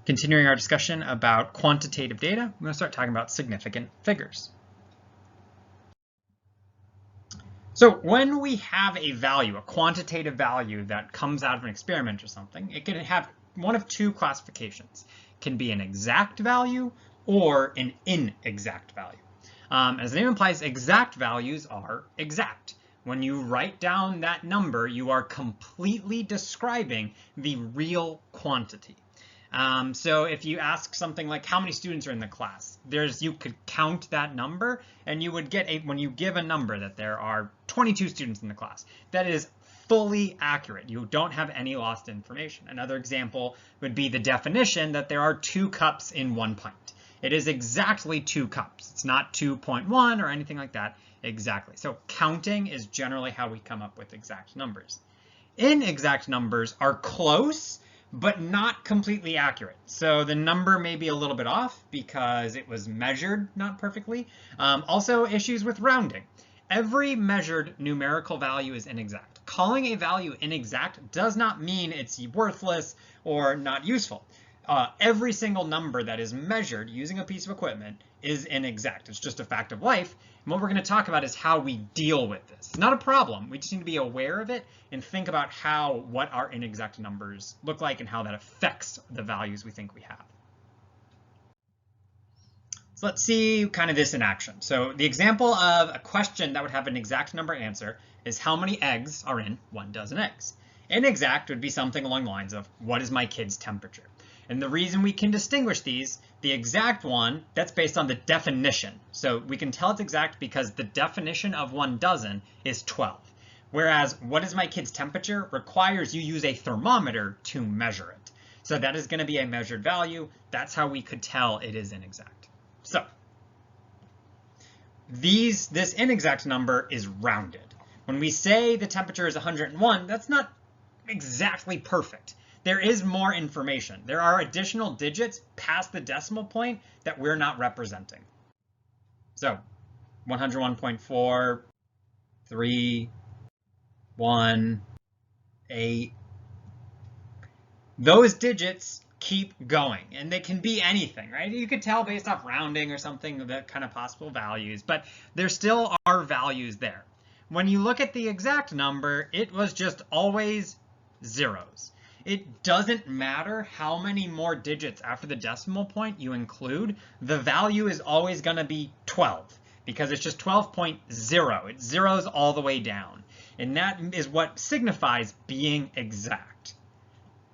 Continuing our discussion about quantitative data, I'm going to start talking about significant figures. So when we have a value, a quantitative value that comes out of an experiment or something, it can have one of two classifications. It can be an exact value or an inexact value. As the name implies, exact values are exact. When you write down that number, you are completely describing the real quantity. So if you ask something like how many students are in the class, you could count that number and you would get when you give a number that there are 22 students in the class, that is fully accurate. You don't have any lost information. Another example would be the definition that there are 2 cups in 1 pint. It is exactly 2 cups. It's not 2.1 or anything like that. Exactly. So counting is generally how we come up with exact numbers. Inexact numbers are close, but not completely accurate. So the number may be a little bit off because it was measured not perfectly. Also issues with rounding. Every measured numerical value is inexact. Calling a value inexact does not mean it's worthless or not useful. Every single number that is measured using a piece of equipment is inexact. It's just a fact of life. And what we're going to talk about is how we deal with this. It's not a problem. We just need to be aware of it and think about what our inexact numbers look like and how that affects the values we think we have. So let's see kind of this in action. So the example of a question that would have an exact number answer is how many eggs are in 1 dozen eggs. Inexact would be something along the lines of what is my kid's temperature? And the reason we can distinguish these, the exact one, that's based on the definition. So we can tell it's exact because the definition of 1 dozen is 12. Whereas what is my kid's temperature requires you use a thermometer to measure it. So that is going to be a measured value. That's how we could tell it is inexact. So this inexact number is rounded. When we say the temperature is 101, that's not exactly perfect. There is more information. There are additional digits past the decimal point that we're not representing. So 101.4, 3, 1, 8. Those digits keep going, and they can be anything, right? You could tell based off rounding or something the kind of possible values, but there still are values there. When you look at the exact number, it was just always zeros. It doesn't matter how many more digits after the decimal point you include, the value is always going to be 12 because it's just 12.0. It zeros all the way down. And that is what signifies being exact.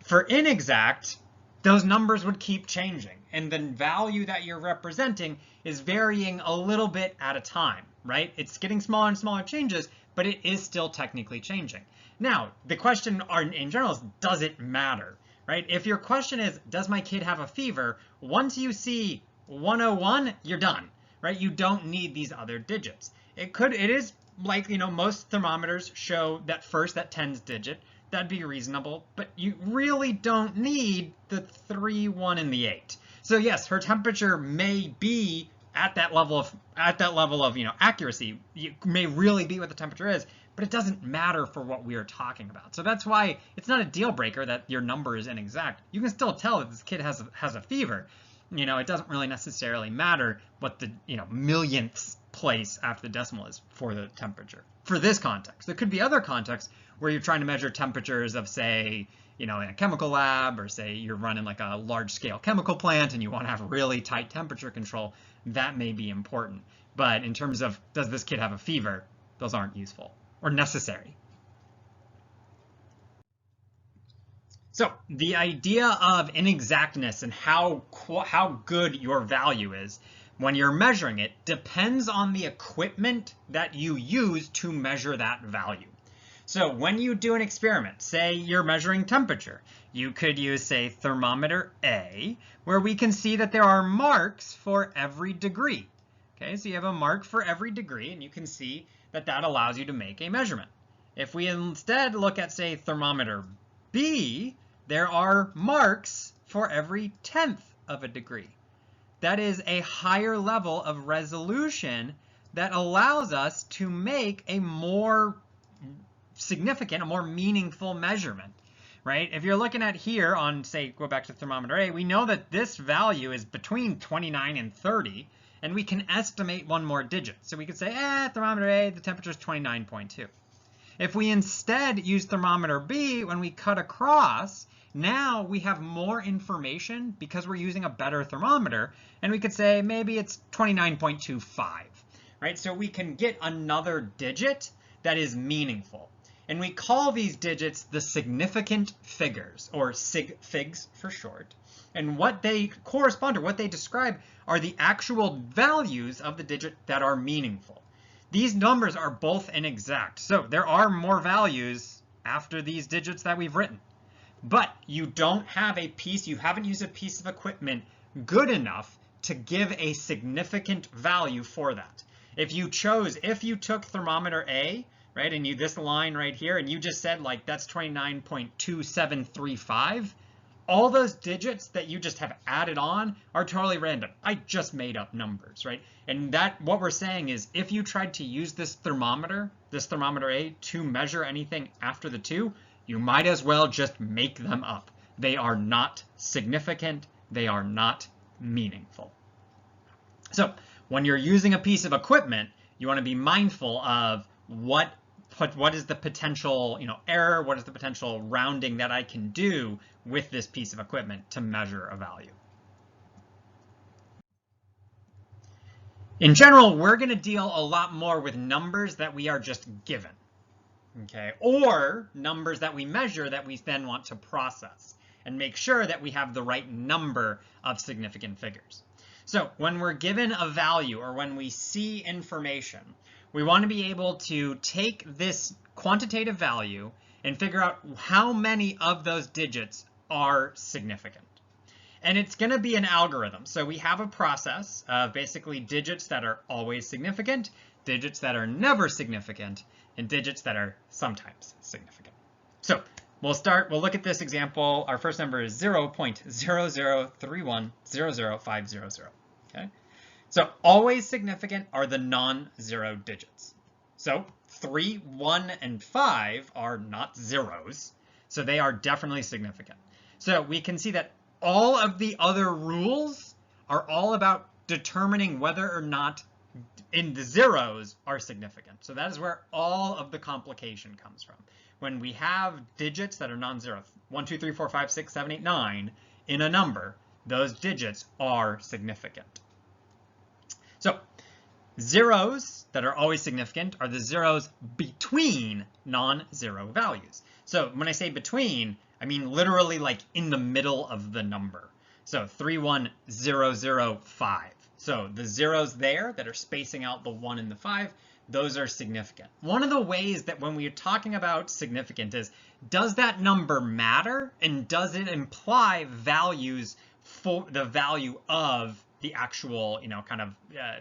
For inexact, those numbers would keep changing. And the value that you're representing is varying a little bit at a time, right? It's getting smaller and smaller changes, but it is still technically changing. Now, the question in general is, does it matter, right? If your question is, does my kid have a fever? Once you see 101, you're done, right? You don't need these other digits. It is like, most thermometers show that that tens digit. That'd be reasonable, but you really don't need the 3, 1, and the 8. So yes, her temperature may be at that level of accuracy. You may really be what the temperature is, but it doesn't matter for what we are talking about. So that's why it's not a deal breaker that your number is inexact. You can still tell that this kid has a fever. It doesn't really necessarily matter what the millionth place after the decimal is for the temperature. For this context, there could be other contexts where you're trying to measure temperatures of, say, in a chemical lab, or say you're running like a large-scale chemical plant and you want to have really tight temperature control. That may be important. But in terms of does this kid have a fever, those aren't useful or necessary. So the idea of inexactness and how good your value is when you're measuring it depends on the equipment that you use to measure that value. So when you do an experiment, say you're measuring temperature, you could use, say, thermometer A, where we can see that there are marks for every degree. Okay, so you have a mark for every degree, and you can see that that allows you to make a measurement. If we instead look at, say, thermometer B, there are marks for every 1/10 of a degree. That is a higher level of resolution that allows us to make a more significant, a more meaningful measurement, right? If you're looking at here on, say, go back to thermometer A, we know that this value is between 29 and 30, and we can estimate one more digit. So we could say, thermometer A, the temperature is 29.2. If we instead use thermometer B, when we cut across, now we have more information because we're using a better thermometer, and we could say maybe it's 29.25, right? So we can get another digit that is meaningful. And we call these digits the significant figures, or sig figs for short. And what they correspond to, what they describe, are the actual values of the digit that are meaningful. These numbers are both inexact, so there are more values after these digits that we've written. But you don't have a piece, you haven't used a piece of equipment good enough to give a significant value for that. If you took thermometer A, right, and this line right here, and you just said like that's 29.2735, all those digits that you just have added on are totally random. I just made up numbers, right? And what we're saying is if you tried to use this thermometer A, to measure anything after the 2, you might as well just make them up. They are not significant. They are not meaningful. So when you're using a piece of equipment, you want to be mindful of what is the potential error, what is the potential rounding that I can do with this piece of equipment to measure a value. In general, we're going to deal a lot more with numbers that we are just given, okay, or numbers that we measure that we then want to process and make sure that we have the right number of significant figures. So when we're given a value or when we see information, we want to be able to take this quantitative value and figure out how many of those digits are significant. And it's going to be an algorithm. So we have a process of basically digits that are always significant, digits that are never significant, and digits that are sometimes significant. So we'll look at this example. Our first number is 0.003100500. Okay. So always significant are the non-zero digits. So 3, 1, and 5 are not zeros, so they are definitely significant. So we can see that all of the other rules are all about determining whether or not in the zeros are significant. So that is where all of the complication comes from. When we have digits that are non-zero, 1, 2, 3, 4, 5, 6, 7, 8, 9 in a number, those digits are significant. So zeros that are always significant are the zeros between non-zero values. So when I say between, I mean literally like in the middle of the number. So 31005. So the zeros there that are spacing out the 1 and the 5, those are significant. One of the ways that when we are talking about significant is, does that number matter? And does it imply values for the value of the actual,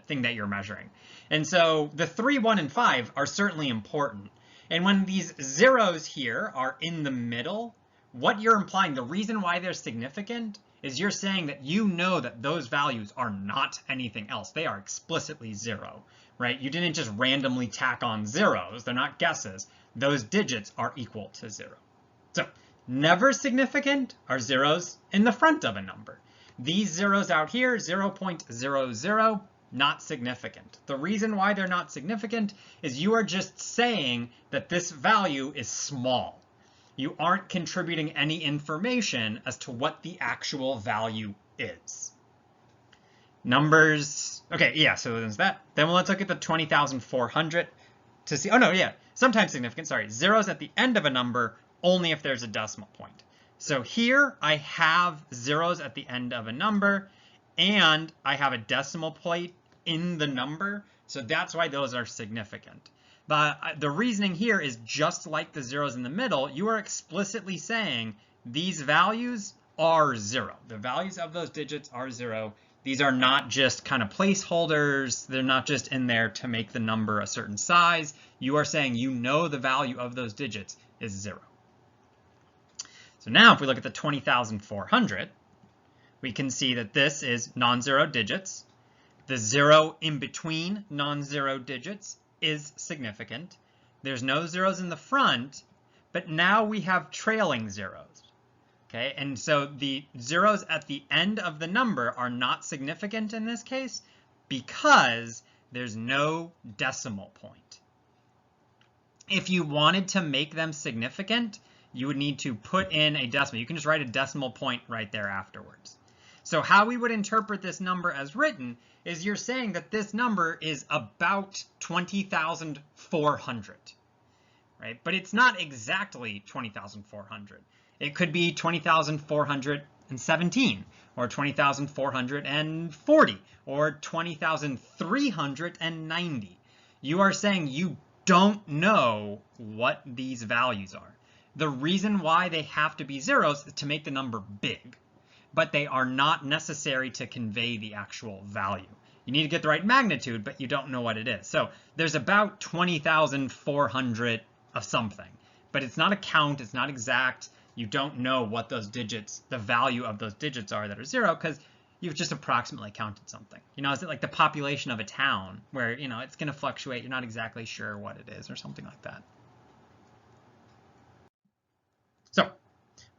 thing that you're measuring? And so the 3, 1, and 5 are certainly important. And when these zeros here are in the middle, what you're implying, the reason why they're significant is you're saying that you know that those values are not anything else. They are explicitly 0, right? You didn't just randomly tack on zeros. They're not guesses. Those digits are equal to 0. So never significant are zeros in the front of a number. These zeros out here, 0.00, not significant. The reason why they're not significant is you are just saying that this value is small. You aren't contributing any information as to what the actual value is. Numbers, okay, yeah, so there's that. Then let's look at the 20,400 to see, oh no, yeah, sometimes significant, sorry, zeros at the end of a number only if there's a decimal point. So here I have zeros at the end of a number and I have a decimal point in the number. So that's why those are significant. But the reasoning here is just like the zeros in the middle, you are explicitly saying these values are 0. The values of those digits are 0. These are not just kind of placeholders. They're not just in there to make the number a certain size. You are saying you know the value of those digits is 0. So now if we look at the 20,400, we can see that this is non-zero digits. The 0 in between non-zero digits is significant. There's no zeros in the front, but now we have trailing zeros. Okay, and so the zeros at the end of the number are not significant in this case because there's no decimal point. If you wanted to make them significant, you would need to put in a decimal. You can just write a decimal point right there afterwards. So how we would interpret this number as written is you're saying that this number is about 20,400, right? But it's not exactly 20,400. It could be 20,417 or 20,440 or 20,390. You are saying you don't know what these values are. The reason why they have to be zeros is to make the number big, but they are not necessary to convey the actual value. You need to get the right magnitude, but you don't know what it is. So there's about 20,400 of something, but it's not a count, it's not exact. You don't know what those digits, the value of those digits are that are zero, because you've just approximately counted something. You know, is it like the population of a town where, you know, it's going to fluctuate. You're not exactly sure what it is or something like that. So I want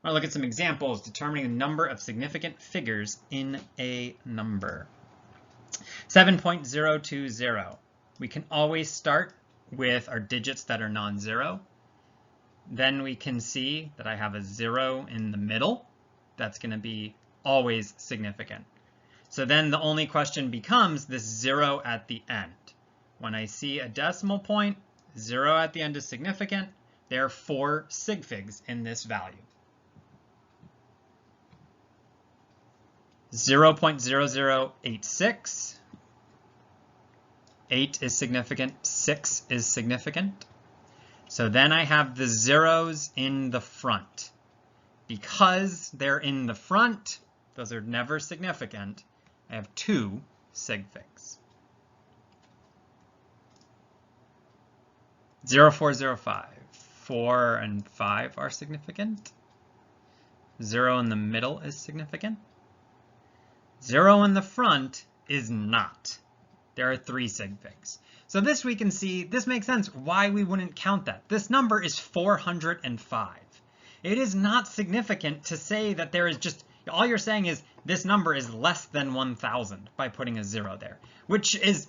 to look at some examples determining the number of significant figures in a number. 7.020. We can always start with our digits that are non-zero. Then we can see that I have a 0 in the middle. That's going to be always significant. So then the only question becomes this 0 at the end. When I see a decimal point, 0 at the end is significant. There are 4 sig figs in this value. 0.0086. 8 is significant. 6 is significant. So then I have the zeros in the front. Because they're in the front, those are never significant, I have 2 sig figs. 0405. 4 and 5 are significant. 0 in the middle is significant. 0 in the front is not. There are 3 sig figs. So this we can see, this makes sense why we wouldn't count that. This number is 405. It is not significant to say that there is just, all you're saying is this number is less than 1,000 by putting a 0 there, which is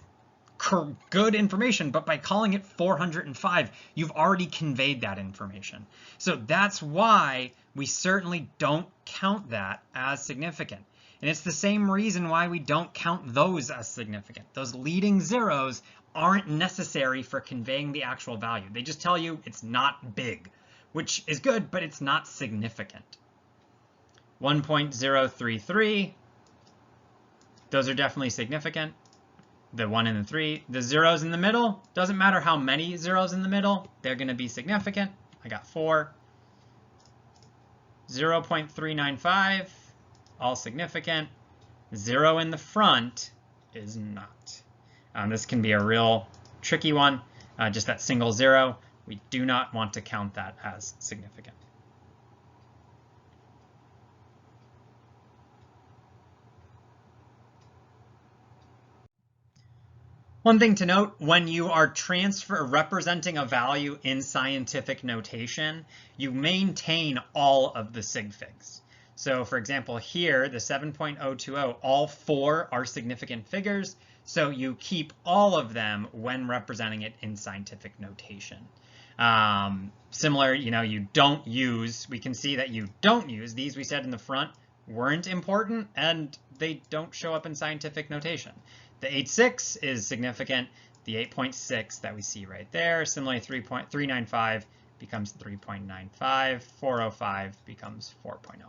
good information, but by calling it 405, you've already conveyed that information. So that's why we certainly don't count that as significant. And it's the same reason why we don't count those as significant. Those leading zeros aren't necessary for conveying the actual value. They just tell you it's not big, which is good, but it's not significant. 1.033, those are definitely significant. The 1 and the 3, the zeros in the middle, doesn't matter how many zeros in the middle, they're going to be significant. I got 4. 0.395, all significant. 0 in the front is not. This can be a real tricky one, just that single 0. We do not want to count that as significant. One thing to note, when you are representing a value in scientific notation, you maintain all of the sig figs. So for example, here, the 7.020, all 4 are significant figures. So you keep all of them when representing it in scientific notation. Similar, you know, you don't use, we can see that you don't use, these we said in the front weren't important and they don't show up in scientific notation. The 8.6 is significant. The 8.6 that we see right there, similarly 3.395 becomes 3.95, 405 becomes 4.05.